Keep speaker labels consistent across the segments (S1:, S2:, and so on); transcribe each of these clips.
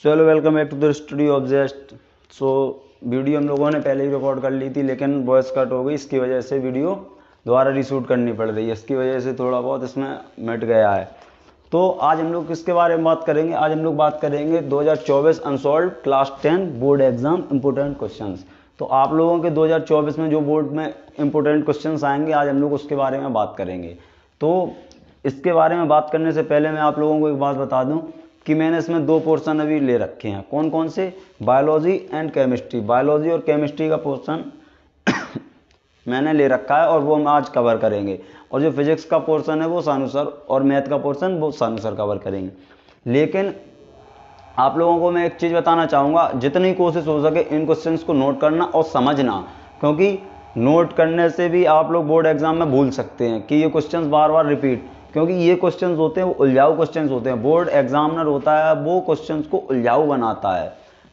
S1: चलो welcome back to the studio object. So video हम लोगों ने पहले ही रिकॉर्ड कर ली थी, लेकिन वॉइस कट हो गई। इसकी वजह से वीडियो दोबारा रीशूट करनी पड़ रही है। इसकी वजह से थोड़ा बहुत इसमें मिट गया है। तो आज हम लोग किसके बारे में बात करेंगे? आज हम लोग बात करेंगे 2024 unsolved class 10 board exam important questions. तो आप लोगों के 2024 में जो बोर्ड में इंपोर्टेंट क्वेश्चंस आएंगे, आज हम लोग उसके बारे में बात करेंगे। तो इसके बारे में बात करने से पहले मैं आप लोगों को एक बात बता दूं कि मैंने इसमें दो पोर्शन अभी ले रखे हैं। कौन कौन से? Biology and chemistry. बायोलॉजी और केमिस्ट्री का पोर्शन मैंने ले रखा है और वो हम आज कवर करेंगे। और जो फिजिक्स का पोर्शन है वो सानू सर, और मैथ का पोर्शन वो सानू सर कवर करेंगे। लेकिन आप लोगों को मैं एक चीज़ बताना चाहूँगा, जितनी कोशिश हो सके इन क्वेश्चंस को नोट करना और समझना, क्योंकि नोट करने से भी आप लोग बोर्ड एग्जाम में भूल सकते हैं कि ये क्वेश्चंस बार बार रिपीट, क्योंकि ये क्वेश्चंस होते हैं वो उलझाऊ क्वेश्चंस होते हैं। बोर्ड एग्जामिनर होता है वो क्वेश्चंस को उलझाऊ बनाता है।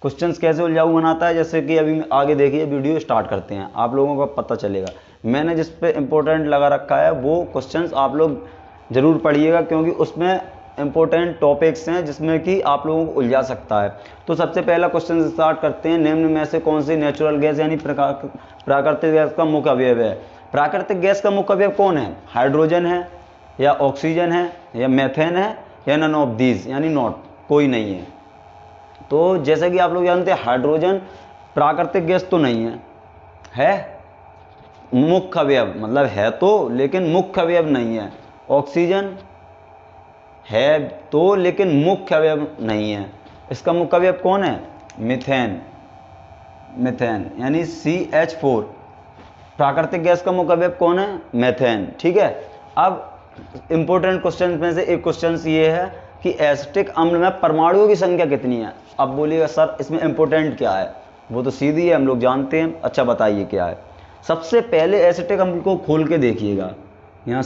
S1: क्वेश्चंस कैसे उलझाऊ बनाता है, जैसे कि अभी आगे देखिए, वीडियो स्टार्ट करते हैं, आप लोगों को पता चलेगा। मैंने जिस पे इम्पोर्टेंट लगा रखा है वो क्वेश्चंस आप लोग ज़रूर पढ़िएगा, क्योंकि उसमें इंपॉर्टेंट टॉपिक्स हैं जिसमें कि आप लोगों को उलझा सकता है। तो सबसे पहला क्वेश्चन स्टार्ट करते हैं। निम्न में से कौन सी नेचुरल गैस यानी प्राकृतिक गैस का मुख्य अवयव है? प्राकृतिक गैस का मुख्य अवयव कौन है? हाइड्रोजन है, या ऑक्सीजन है, या मेथेन है, या नन ऑफ दीज यानी नॉट, कोई नहीं है। तो जैसे कि आप लोग जानते हैं हाइड्रोजन प्राकृतिक गैस तो नहीं है मुख्य अवयव, मतलब है तो, लेकिन मुख्य अवयव नहीं है। ऑक्सीजन है तो, लेकिन मुख्य अवयव नहीं है। इसका मुख्य अवयव कौन है? मीथेन। मीथेन यानी CH4। प्राकृतिक गैस का मुख्य अवयव कौन है? मेथेन। ठीक है। अब इंपॉर्टेंट क्वेश्चन में से एक क्वेश्चन ये है कि एसिटिक अम्ल में परमाणुओं की संख्या कितनी है? अब बोलिएगा सर इसमें इंपॉर्टेंट क्या है? वो तो सीधी है, हम लोग जानते हैं। अच्छा बताइए क्या है। सबसे पहले एसिटिक अम्ल को खोल के देखिएगा। यहाँ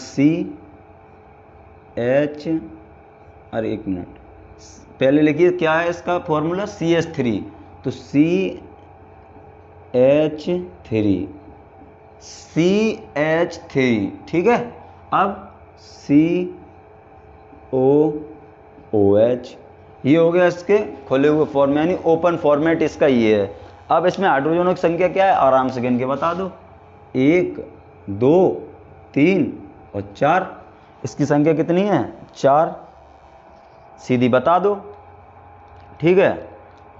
S1: अरे एक मिनट, पहले लिखिए क्या है इसका फॉर्मूला? CH3। तो CH3 ठीक है। अब COOH, ये हो गया इसके खुले हुए फॉर्म यानी ओपन फॉर्मेट इसका ये है। अब इसमें हाइड्रोजनों की संख्या क्या है? आराम से गिन के बता दो। 1 2 3 और 4। इसकी संख्या कितनी है? 4। सीधी बता दो। ठीक है।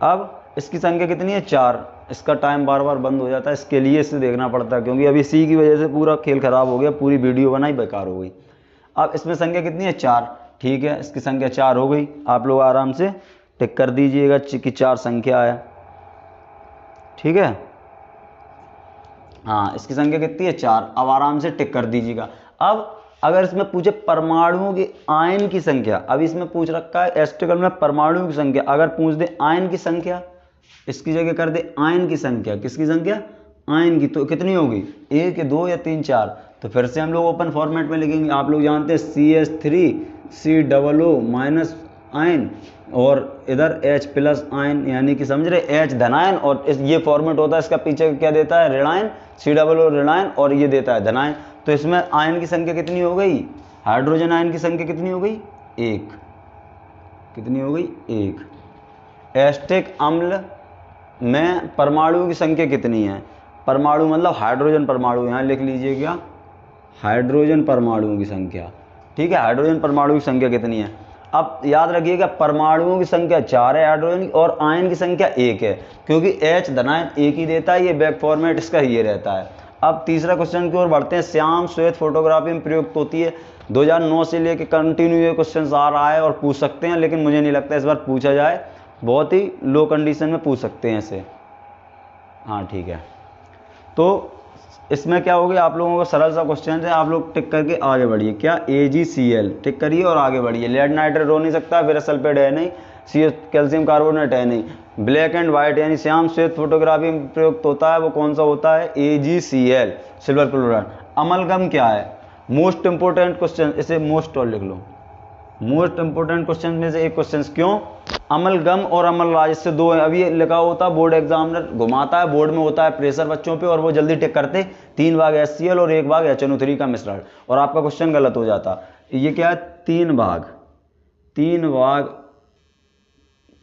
S1: अब इसकी संख्या कितनी है? 4। इसका टाइम बार बार बंद हो जाता है, इसके लिए इसे देखना पड़ता है, क्योंकि अभी सी की वजह से पूरा खेल खराब हो गया, पूरी वीडियो बनाई बेकार हो गई। अब इसमें संख्या कितनी है? 4। ठीक है, इसकी संख्या 4 हो गई। आप लोग आराम से टिक कर दीजिएगा कि 4 संख्या है। ठीक है, हाँ, इसकी संख्या कितनी है? 4। अब आराम से टिक कर दीजिएगा। अब अगर इसमें पूछे परमाणुओं की आयन की संख्या, अब इसमें पूछ रखा है एस्टिकल में परमाणुओं की संख्या, अगर पूछ दे आयन की संख्या, इसकी जगह कर दे आयन की संख्या। किसकी संख्या? आयन की। तो कितनी होगी? 1 2 या 3 4? तो फिर से हम लोग ओपन फॉर्मेट में लिखेंगे। आप लोग जानते हैं CH3 COO माइनस आयन, और इधर H प्लस आयन, यानी कि समझ रहे H धनायन, और ये फॉर्मेट होता है इसका पीछे क्या देता है? ऋणायन। COO ऋणायन, और ये देता है धनायन। तो इसमें आयन की संख्या कितनी हो गई? हाइड्रोजन आयन की संख्या कितनी हो गई? 1। कितनी हो गई? 1। एस्टिक अम्ल में परमाणुओं की संख्या कितनी है? परमाणु मतलब हाइड्रोजन परमाणु, यहाँ लिख लीजिए क्या? हाइड्रोजन परमाणुओं की संख्या। ठीक है, हाइड्रोजन परमाणु की संख्या कितनी है? अब याद रखिएगा परमाणुओं की संख्या 4 है हाइड्रोजन की, और आयन की संख्या 1 है, क्योंकि H धनायन 1 ही देता है। ये बैक फॉर्मेट इसका ये रहता है। अब तीसरा क्वेश्चन की ओर बढ़ते हैं। श्याम श्वेत फोटोग्राफी में प्रयुक्त होती है। 2009 से लेकर कंटिन्यू ये क्वेश्चन आ रहा है और पूछ सकते हैं, लेकिन मुझे नहीं लगता इस बार पूछा जाए। बहुत ही लो कंडीशन में पूछ सकते हैं इसे। हाँ ठीक है। तो इसमें क्या होगा? आप लोगों को सरल सा क्वेश्चन है, आप लोग टिक करके आगे बढ़िए। क्या? AgCl टिक करिए और आगे बढ़िए। लेड नाइट्रेट हो नहीं सकता, फेरस सल्फेट है नहीं, CO कैल्शियम कार्बोनेट है नहीं। ब्लैक एंड व्हाइट यानी श्याम श्वेत फोटोग्राफी में प्रयुक्त होता है, वो कौन सा होता है? AgCl silver chloride. अमलगम क्या है? मोस्ट इंपोर्टेंट क्वेश्चन, इसे मोस्ट और लिख लो। मोस्ट इंपोर्टेंट क्वेश्चन में से एक क्वेश्चन। क्यों? अमलगम और अमलराज, इससे दो है। अभी लिखा होता है, बोर्ड एग्जामिनर घुमाता है, बोर्ड में होता है प्रेशर बच्चों पे, और वो जल्दी टिक करते 3 भाग HCl और 1 भाग HNO3 का मिश्रण, और आपका क्वेश्चन गलत हो जाता। ये क्या है? 3 भाग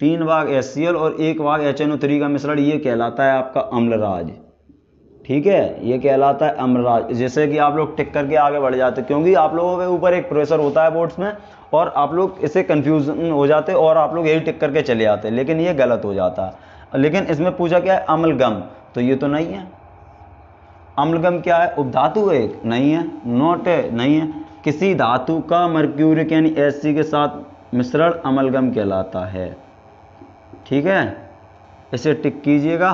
S1: 3 भाग HCl और 1 भाग HNO3 का मिश्रण, ये कहलाता है आपका अम्लराज। ठीक है, ये कहलाता है अम्लराज। जैसे कि आप लोग टिक करके आगे बढ़ जाते, क्योंकि आप लोगों के ऊपर एक प्रेशर होता है बोर्ड्स में और आप लोग इसे कंफ्यूजन हो जाते और आप लोग यही टिक करके चले आते, लेकिन ये गलत हो जाता है। लेकिन इसमें पूछा क्या है, अम्लगम, तो ये तो नहीं है। अम्लगम क्या है, उपधातु है एक, नहीं है। नॉट है, नहीं है। किसी धातु का मर्क्यूरिक यानी Hc के साथ मिश्रण अम्लगम कहलाता है। ठीक है, इसे टिक कीजिएगा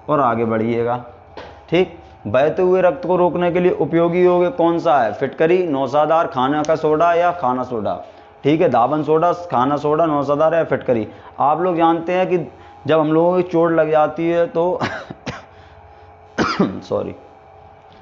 S1: और आगे बढ़िएगा। ठीक, बहते हुए रक्त को रोकने के लिए उपयोगी यौगिक कौन सा है, फिटकरी, नौसादार, खाना का सोडा या खाना सोडा। ठीक है, धावन सोडा, खाना सोडा, नौसादार या फिटकरी। आप लोग जानते हैं कि जब हम लोगों की चोट लग जाती है तो सॉरी,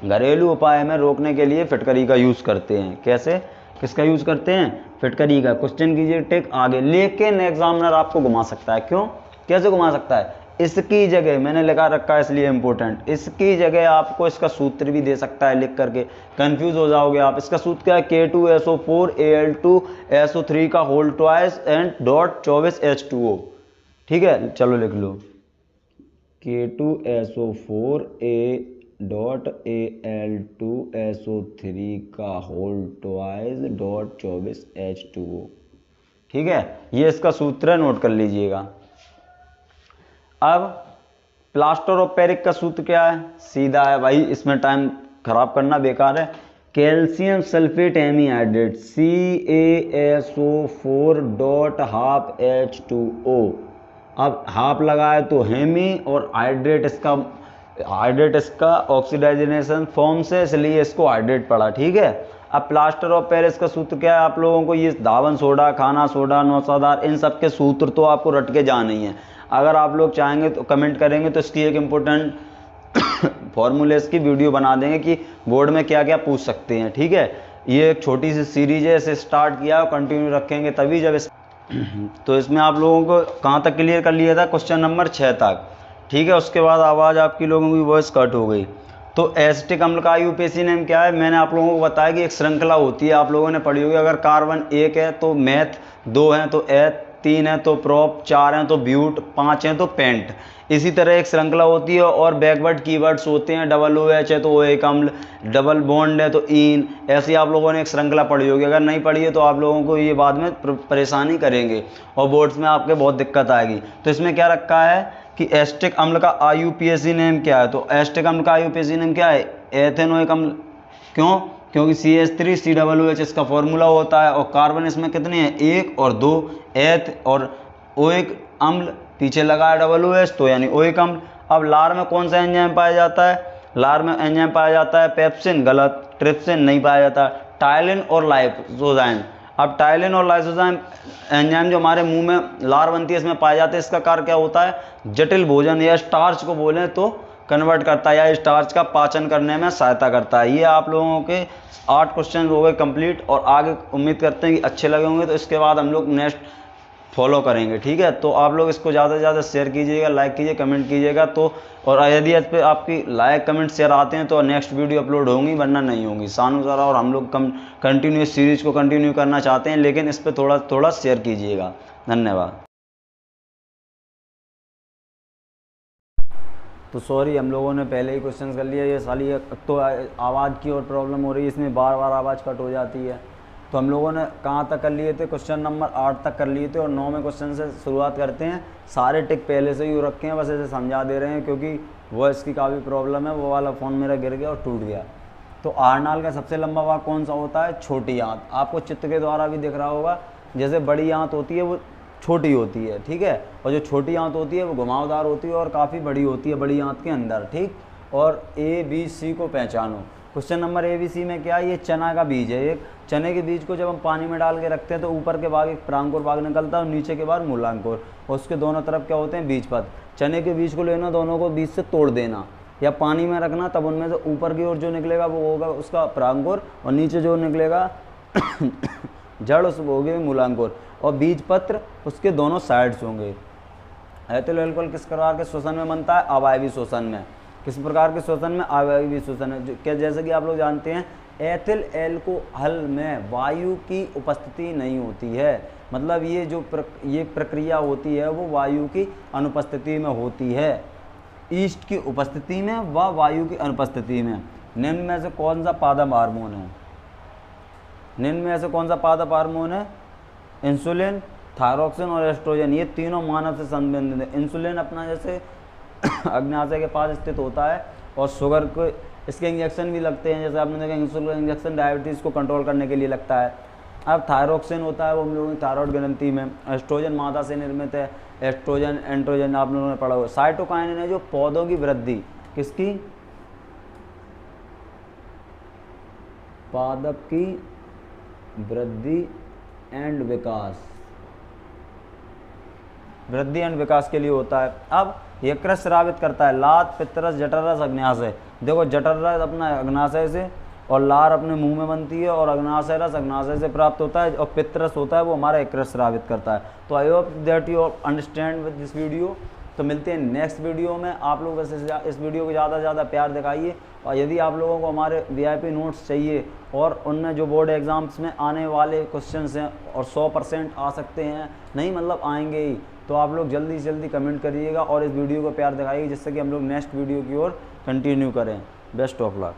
S1: घरेलू उपाय में रोकने के लिए फिटकरी का यूज़ करते हैं। कैसे, किसका यूज़ करते हैं, फिटकरी का। क्वेश्चन कीजिए टिक आगे। लेकिन एग्जामिनर आपको घुमा सकता है, क्यों, कैसे घुमा सकता है, इसकी जगह मैंने लिखा रखा है इसलिए इंपॉर्टेंट, इसकी जगह आपको इसका सूत्र भी दे सकता है लिख करके, कंफ्यूज हो जाओगे आप। इसका सूत्र क्या है, K2SO4 Al2SO3 का whole twice and dot 24 H2O। ठीक है, चलो लिख लो, K2SO4 डॉट Al2SO3 का होल ट्वाइस डॉट 24 H2O। ठीक है, ये इसका सूत्र है, नोट कर लीजिएगा। अब प्लास्टर ऑफ पेरिस का सूत्र क्या है, सीधा है भाई, इसमें टाइम खराब करना बेकार है। Calcium sulphate hemihydrate CaSO4 dot half H2O। अब हाफ लगाए तो हेमी और हाइड्रेट इसका ऑक्सीडाइजेशन फॉर्म से, इसलिए इसको हाइड्रेट पड़ा। ठीक है, अब प्लास्टर ऑफ पेरिस का सूत्र क्या है, आप लोगों को ये धावन सोडा, खाना सोडा, नौसादार, इन सब के सूत्र तो आपको रट के जाने ही है। अगर आप लोग चाहेंगे तो कमेंट करेंगे तो इसकी एक इम्पोर्टेंट फॉर्मूलेस की वीडियो बना देंगे कि बोर्ड में क्या क्या पूछ सकते हैं। ठीक है, ये एक छोटी सी सीरीज है, इसे स्टार्ट किया और कंटिन्यू रखेंगे तभी जब तो इसमें आप लोगों को कहाँ तक क्लियर कर लिया था, क्वेश्चन नंबर 6 तक। ठीक है, उसके बाद आवाज़ आपकी लोगों की वॉइस कट हो गई। तो एसिटिक अम्ल का IUPAC नेम क्या है, मैंने आप लोगों को बताया कि एक श्रृंखला होती है, आप लोगों ने पढ़ी होगी। अगर कार्बन 1 है तो मैथ, 2 हैं तो एथ, 3 है तो प्रोप, 4 हैं तो ब्यूट, 5 हैं तो पेंट। इसी तरह एक श्रृंखला होती है और बैकवर्ड कीवर्ड्स होते हैं, OH है तो OH अम्ल, डबल बॉन्ड है तो ईन। ऐसी आप लोगों ने एक श्रृंखला पढ़ी होगी, अगर नहीं पढ़ी है तो आप लोगों को ये बाद में परेशानी करेंगे और बोर्ड्स में आपके बहुत दिक्कत आएगी। तो इसमें क्या रखा है कि एसिटिक अम्ल का IUPAC नेम क्या है, तो एसिटिक अम्ल का IUPAC नेम क्या है, एथेनोइक अम्ल। क्यों, क्योंकि CH3COOH इसका फॉर्मूला होता है और कार्बन इसमें कितने हैं, 1 और 2, एथ और ओइक अम्ल, पीछे लगा है OH तो यानी ओइक अम्ल। अब लार में कौन सा एंजाइम पाया जाता है, लार में एंजाइम पाया जाता है पेप्सिन, गलत, ट्रिप्सिन नहीं पाया जाता, टाइलिन और लाइसोजाइम। अब टाइलिन और लाइसोजाइम एंजाइम जो हमारे मुंह में लार बनती है इसमें पाए जाते हैं। इसका कार्य क्या होता है, जटिल भोजन या स्टार्च को बोलें तो कन्वर्ट करता है या स्टार्च का पाचन करने में सहायता करता है। ये आप लोगों के 8 क्वेश्चन हो गए कंप्लीट और आगे उम्मीद करते हैं कि अच्छे लगे होंगे। तो इसके बाद हम लोग नेक्स्ट फॉलो करेंगे। ठीक है, तो आप लोग इसको ज़्यादा से ज़्यादा शेयर कीजिएगा, लाइक कीजिए, कमेंट कीजिएगा। तो और यदि इस पर आपकी लाइक कमेंट शेयर आते हैं तो नेक्स्ट वीडियो अपलोड होंगी, वरना नहीं होंगी। सानू सर और हम लोग कंटिन्यूस सीरीज को कंटिन्यू करना चाहते हैं, लेकिन इस पर थोड़ा थोड़ा शेयर कीजिएगा। धन्यवाद। तो सॉरी, हम लोगों ने पहले ही क्वेश्चन कर लिया। ये साली तो आवाज़ की और प्रॉब्लम हो रही है, इसमें बार बार आवाज़ कट हो जाती है। तो हम लोगों ने कहाँ तक कर लिए थे, क्वेश्चन नंबर 8 तक कर लिए थे और 9वें क्वेश्चन से शुरुआत करते हैं। सारे टिक पहले से ही रखे हैं, बस ऐसे समझा दे रहे हैं क्योंकि वॉइस की काफ़ी प्रॉब्लम है। वो वाला फ़ोन मेरा गिर गया और टूट गया। तो आर्नाल का सबसे लंबा भाग कौन सा होता है, छोटी आंत। आपको चित्र के द्वारा भी दिख रहा होगा, जैसे बड़ी आंत होती है वो छोटी होती है, ठीक है, और जो छोटी आंत होती है वो घुमावदार होती है और काफ़ी बड़ी होती है बड़ी आंत के अंदर। ठीक, और ABC को पहचानो। क्वेश्चन नंबर ABC में क्या है, ये चना का बीज है। एक चने के बीज को जब हम पानी में डाल के रखते हैं तो ऊपर के भाग एक प्रांकुर भाग निकलता है और नीचे के भाग मूलांकुर, और उसके दोनों तरफ क्या होते हैं, बीजपत्र। चने के बीज को लेना, दोनों को बीज से तोड़ देना या पानी में रखना, तब उनमें से ऊपर की ओर जो निकलेगा वो होगा उसका प्रांकुर और नीचे जो निकलेगा जड़ उस होगी मूलांकुर, और बीजपत्र उसके दोनों साइड्स होंगे। एथिल अल्कोहल किस प्रकार के श्वसन में बनता है, अवायवीय श्वसन में। किस प्रकार के श्वसन में, अवायवीय श्वसन है। क्या, जैसे कि आप लोग जानते हैं एथिल एल्कोहल में वायु की उपस्थिति नहीं होती है। मतलब ये जो ये प्रक्रिया होती है वो वायु की अनुपस्थिति में होती है, ईस्ट की उपस्थिति में व वायु की अनुपस्थिति में। निम्न में से कौन सा पादप हार्मोन है? निम्न में से कौन सा पादप हार्मोन है? इंसुलिन, थायरोक्सिन और एस्ट्रोजन, ये तीनों मानव से संबंधित है। इंसुलिन अपना जैसे अग्नाशय के पास स्थित होता है और शुगर को इसके इंजेक्शन भी लगते हैं, जैसे आपने देखा इंसुलिन इंजेक्शन डायबिटीज़ को कंट्रोल करने के लिए लगता है। अब थायरोक्सिन होता है वो हम लोगों की थायराइड ग्रंथि में। एस्ट्रोजन मादा से निर्मित है, एस्ट्रोजन एंड्रोजन आप लोगों ने पढ़ा हुआ। साइटोकाइनिन है जो पौधों की वृद्धि, किसकी? पादप की वृद्धि एंड विकास, वृद्धि एंड विकास के लिए होता है। अब यकृत स्रावित करता है लार, पित्तरस, जठररस, अग्न्याशय। देखो जठररस अपना अग्नाशय से और लार अपने मुंह में बनती है और अग्नाशय रस अग्नाशय से प्राप्त होता है और पित्तरस होता है वो हमारा यकृत स्रावित करता है। तो I hope that you understand with this video. तो मिलते हैं नेक्स्ट वीडियो में। आप लोग इस वीडियो को ज़्यादा से ज़्यादा प्यार दिखाइए, और यदि आप लोगों को हमारे VIP नोट्स चाहिए और उनमें जो बोर्ड एग्जाम्स में आने वाले क्वेश्चंस हैं और 100% आ सकते हैं, नहीं मतलब आएंगे ही, तो आप लोग जल्दी से जल्दी कमेंट करिएगा और इस वीडियो को प्यार दिखाइए, जिससे कि हम लोग नेक्स्ट वीडियो की ओर कंटिन्यू करें। Best of luck.